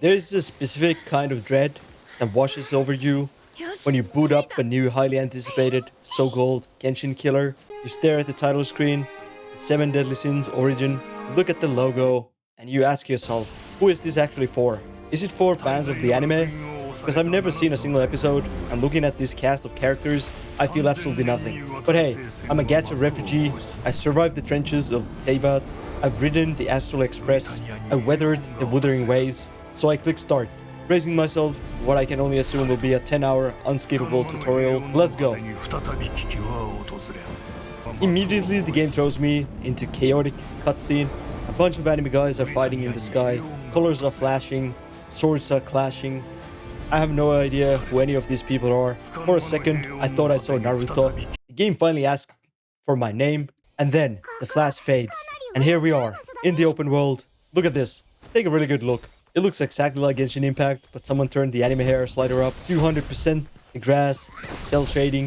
There is a specific kind of dread that washes over you when you boot up a new highly anticipated, so-called Genshin killer. You stare at the title screen, the 7 Deadly Sins origin, you look at the logo, and you ask yourself, who is this actually for? Is it for fans of the anime? Because I've never seen a single episode, and looking at this cast of characters, I feel absolutely nothing. But hey, I'm a Gacha refugee, I survived the trenches of Teyvat, I've ridden the Astral Express, I weathered the Wuthering Waves, so I click start, bracing myself for what I can only assume will be a 10-hour unskippable tutorial. Let's go. Immediately the game throws me into chaotic cutscene. A bunch of anime guys are fighting in the sky, colors are flashing, swords are clashing. I have no idea who any of these people are. For a second, I thought I saw Naruto. The game finally asks for my name, and then the flash fades. And here we are, in the open world. Look at this. Take a really good look. It looks exactly like Genshin Impact, but someone turned the anime hair slider up 200%. The grass, cell shading,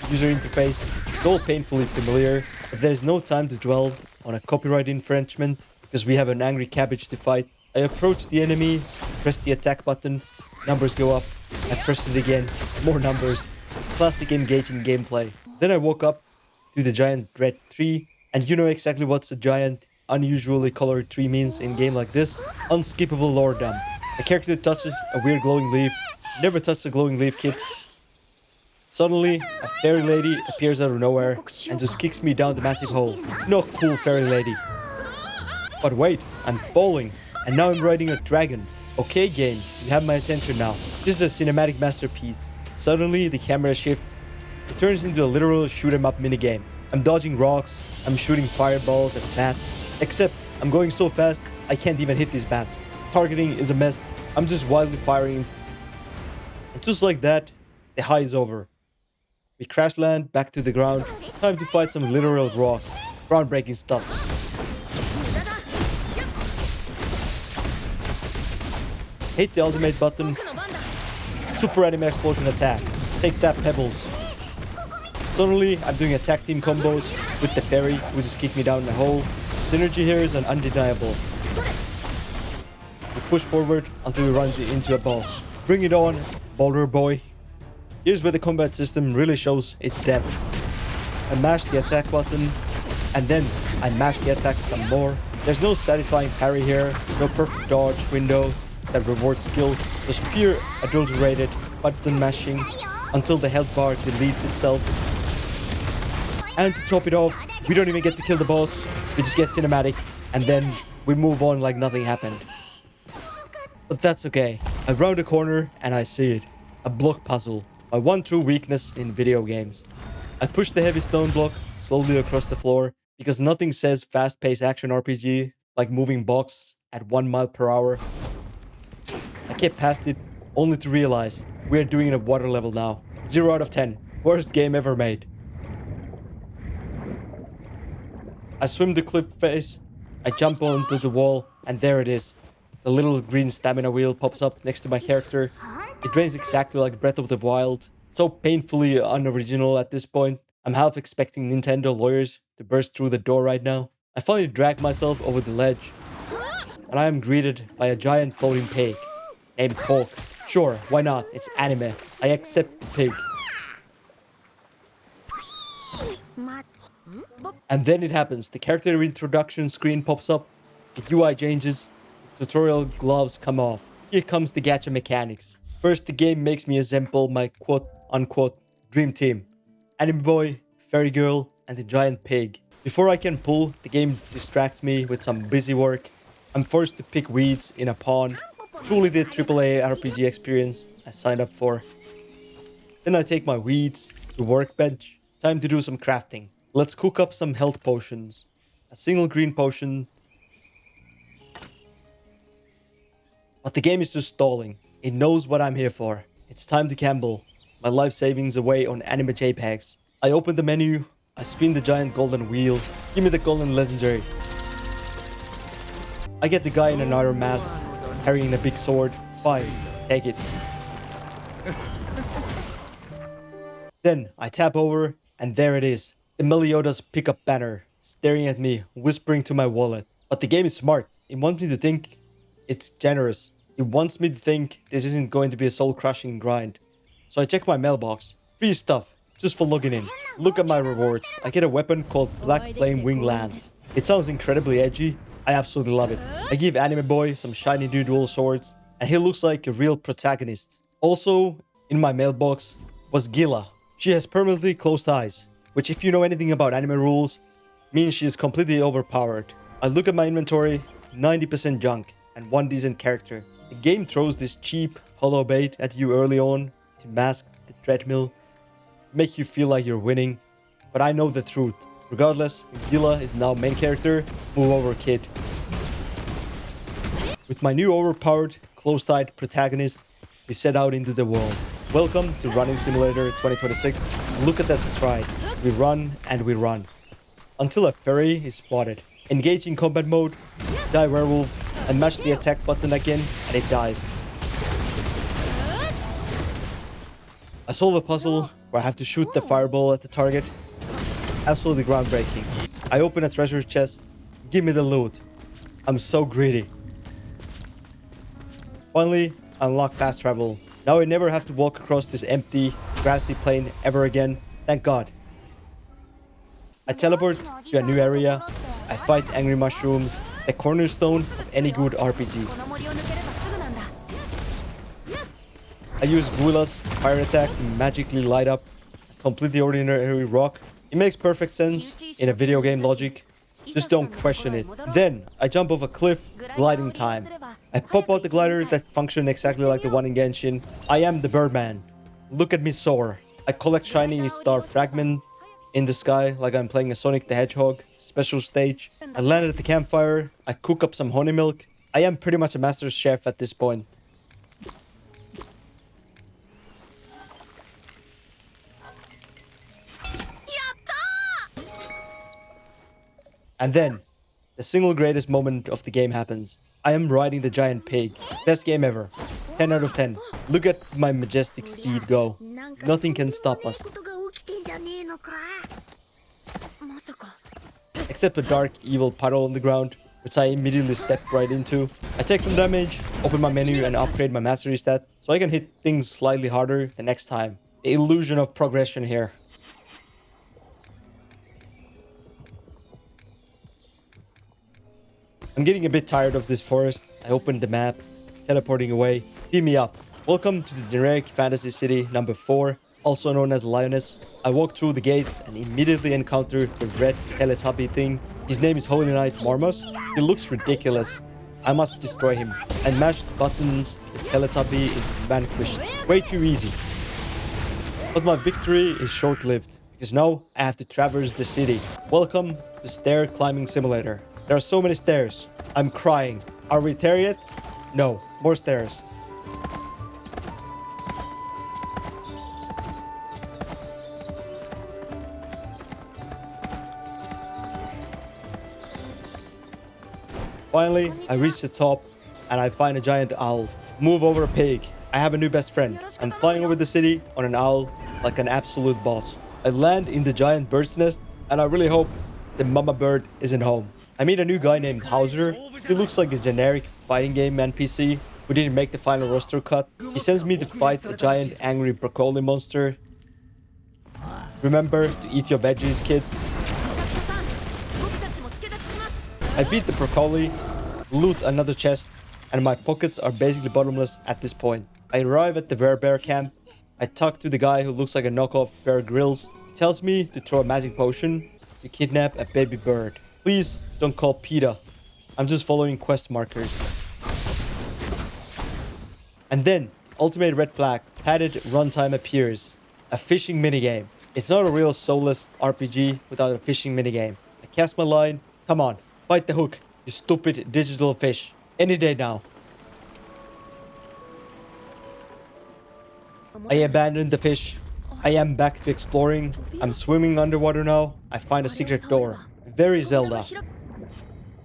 user interface, it's all painfully familiar. But there's no time to dwell on a copyright infringement, because we have an angry cabbage to fight. I approach the enemy, press the attack button, numbers go up, I press it again, more numbers. Classic engaging gameplay. Then I woke up to the giant red tree, and you know exactly what's a giant, unusually colored tree means in a game like this. Unskippable lore dump. A character touches a weird glowing leaf. Never touched a glowing leaf, kid. Suddenly, a fairy lady appears out of nowhere and just kicks me down the massive hole. No cool fairy lady. But wait, I'm falling, and now I'm riding a dragon. Okay game, you have my attention now. This is a cinematic masterpiece. Suddenly, the camera shifts. It turns into a literal shoot-'em-up minigame. I'm dodging rocks, I'm shooting fireballs at bats. Except, I'm going so fast, I can't even hit these bats. Targeting is a mess. I'm just wildly firing. And just like that, the high is over. We crash land back to the ground. Time to fight some literal rocks. Groundbreaking stuff. Hit the ultimate button. Super anime explosion attack. Take that, Pebbles. Suddenly, I'm doing attack team combos with the fairy who just kicked me down the hole. Synergy here is undeniable. We push forward until we run into a boss. Bring it on, Boulder Boy. Here's where the combat system really shows its depth. I mash the attack button, and then I mash the attack some more. There's no satisfying parry here, no perfect dodge window that rewards skill, just pure adulterated button mashing until the health bar deletes itself. And to top it off, we don't even get to kill the boss, we just get cinematic, and then we move on like nothing happened. But that's okay. I round a corner and I see it. A block puzzle. My one true weakness in video games. I push the heavy stone block slowly across the floor because nothing says fast-paced action RPG like moving blocks at 1 mile per hour. I get past it only to realize we are doing it at water level now. 0 out of 10. Worst game ever made. I swim the cliff face, I jump onto the wall, and there it is. The little green stamina wheel pops up next to my character. It drains exactly like Breath of the Wild. So painfully unoriginal at this point. I'm half expecting Nintendo lawyers to burst through the door right now. I finally drag myself over the ledge, and I am greeted by a giant floating pig named Hulk. Sure, why not? It's anime. I accept the pig. And then it happens. The character introduction screen pops up. The UI changes. Tutorial gloves come off. Here comes the gacha mechanics. First, the game makes me assemble my quote-unquote dream team. Anime boy, fairy girl, and the giant pig. Before I can pull, the game distracts me with some busy work. I'm forced to pick weeds in a pond. Truly the AAA RPG experience I signed up for. Then I take my weeds to the workbench. Time to do some crafting. Let's cook up some health potions. A single green potion. But the game is just stalling. It knows what I'm here for. It's time to gamble. My life savings away on anime JPEGs. I open the menu. I spin the giant golden wheel. Give me the golden legendary. I get the guy in an iron mask, carrying a big sword. Fine, take it. Then I tap over, and there it is. The Meliodas pickup banner, staring at me, whispering to my wallet. But the game is smart. It wants me to think it's generous. It wants me to think this isn't going to be a soul-crushing grind. So I check my mailbox. Free stuff, just for logging in. Look at my rewards. I get a weapon called Black Flame Wing Lance. It sounds incredibly edgy. I absolutely love it. I give Anime Boy some shiny new dual swords, and he looks like a real protagonist. Also, in my mailbox was Gila. She has permanently closed eyes, which if you know anything about anime rules, means she is completely overpowered. I look at my inventory, 90% junk, and one decent character. The game throws this cheap, hollow bait at you early on to mask the treadmill, make you feel like you're winning, but I know the truth. Regardless, Gila is now main character, move over kid. With my new overpowered, close-eyed protagonist, we set out into the world. Welcome to Running Simulator 2026. Look at that stride. We run and we run. Until a fairy is spotted. Engage in combat mode, die werewolf, and mash the attack button again, and it dies. I solve a puzzle where I have to shoot the fireball at the target. Absolutely groundbreaking. I open a treasure chest. Give me the loot. I'm so greedy. Finally, I unlock fast travel. Now I never have to walk across this empty, grassy plain ever again. Thank God. I teleport to a new area. I fight angry mushrooms, the cornerstone of any good RPG. I use Guila's fire attack to magically light up a completely ordinary rock. It makes perfect sense in a video game logic. Just don't question it. Then I jump off a cliff, gliding time. I pop out the glider that functions exactly like the one in Genshin. I am the Birdman. Look at me soar. I collect shiny star fragments in the sky like I'm playing a Sonic the Hedgehog special stage. I land at the campfire. I cook up some honey milk. I am pretty much a master chef at this point. And then, the single greatest moment of the game happens. I am riding the giant pig. Best game ever. 10 out of 10. Look at my majestic steed go. Nothing can stop us. Except a dark, evil puddle on the ground, which I immediately step right into. I take some damage, open my menu and upgrade my mastery stat, so I can hit things slightly harder the next time. The illusion of progression here. I'm getting a bit tired of this forest. I opened the map, teleporting away. Beam me up. Welcome to the generic fantasy city number 4, also known as Lioness. I walk through the gates and immediately encounter the red Teletubby thing. His name is Holy Knight Marmos. He looks ridiculous. I must destroy him. I mash the buttons. The Teletubby is vanquished. Way too easy. But my victory is short-lived, because now I have to traverse the city. Welcome to Stair Climbing Simulator. There are so many stairs. I'm crying. Are we there yet? No, more stairs. Finally, I reach the top and I find a giant owl. Move over, pig. I have a new best friend. I'm flying over the city on an owl like an absolute boss. I land in the giant bird's nest and I really hope the mama bird isn't home. I meet a new guy named Hauser. He looks like a generic fighting game NPC who didn't make the final roster cut. He sends me to fight a giant angry broccoli monster. Remember to eat your veggies, kids. I beat the broccoli, loot another chest, and my pockets are basically bottomless at this point. I arrive at the Bear camp. I talk to the guy who looks like a knockoff Bear Grylls. He tells me to throw a magic potion to kidnap a baby bird. Please don't call PETA. I'm just following quest markers. And then, ultimate red flag, padded runtime appears. A fishing minigame. It's not a real soulless RPG without a fishing minigame. I cast my line. Come on, bite the hook, you stupid digital fish. Any day now. I abandoned the fish. I am back to exploring. I'm swimming underwater now. I find a secret door. Very Zelda.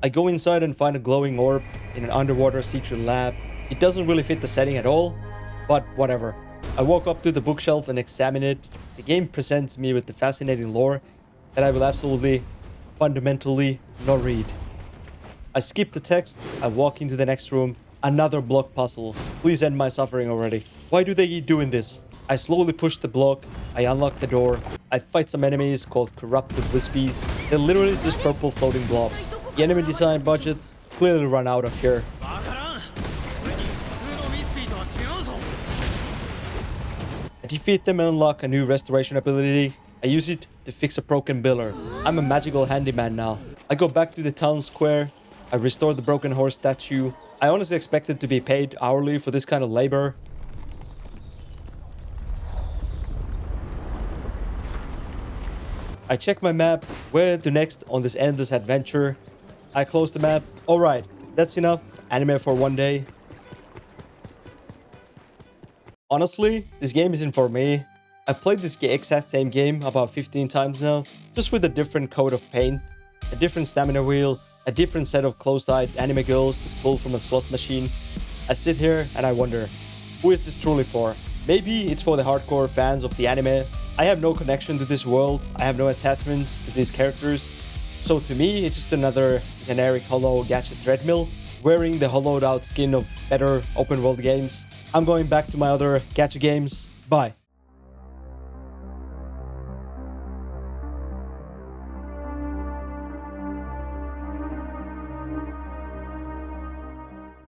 I go inside and find a glowing orb in an underwater secret lab. It doesn't really fit the setting at all, but whatever. I walk up to the bookshelf and examine it. The game presents me with the fascinating lore that I will absolutely, fundamentally not read. I skip the text. I walk into the next room. Another block puzzle. Please end my suffering already. Why do they keep doing this? I slowly push the block. I unlock the door. I fight some enemies called corrupted wispies. They're literally just purple floating blobs. The enemy design budget clearly run out of here. I defeat them and unlock a new restoration ability. I use it to fix a broken pillar. I'm a magical handyman now. I go back to the town square. I restore the broken horse statue. I honestly expected to be paid hourly for this kind of labor. I check my map. Where to next on this endless adventure? I close the map. Alright, that's enough. Anime for one day. Honestly, this game isn't for me. I've played this exact same game about 15 times now, just with a different coat of paint, a different stamina wheel, a different set of closed-eyed anime girls to pull from a slot machine. I sit here and I wonder, who is this truly for? Maybe it's for the hardcore fans of the anime. I have no connection to this world, I have no attachment to these characters, so to me it's just another generic hollow gacha treadmill, wearing the hollowed out skin of better open world games. I'm going back to my other gacha games. Bye.